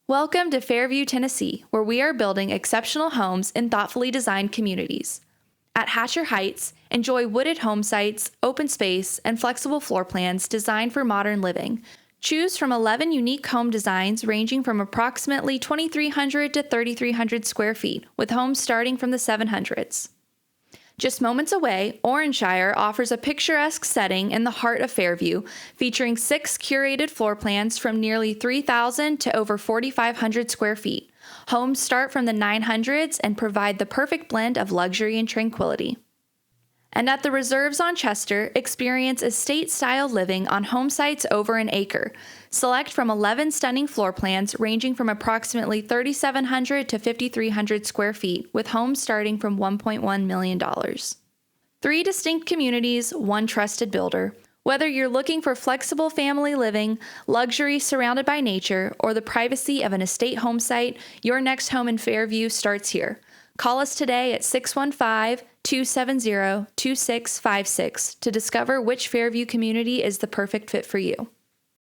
Welcome to Fairview, Tennessee, where we are building exceptional homes in thoughtfully designed communities. At Hatcher Heights, enjoy wooded home sites, open space, and flexible floor plans designed for modern living. Choose from 11 unique home designs ranging from approximately 2,300 to 3,300 square feet, with homes starting from the 700s. Just moments away, Orrinshire offers a picturesque setting in the heart of Fairview, featuring 6 curated floor plans from nearly 3,000 to over 4,500 square feet. Homes start from the 900s and provide the perfect blend of luxury and tranquility. And at the Reserves on Chester, experience estate-style living on home sites over an acre. Select from 11 stunning floor plans ranging from approximately 3,700 to 5,300 square feet, with homes starting from $1.1 million. 3 distinct communities, 1 trusted builder. Whether you're looking for flexible family living, luxury surrounded by nature, or the privacy of an estate home site, your next home in Fairview starts here. Call us today at 615-270-2656 to discover which Fairview community is the perfect fit for you.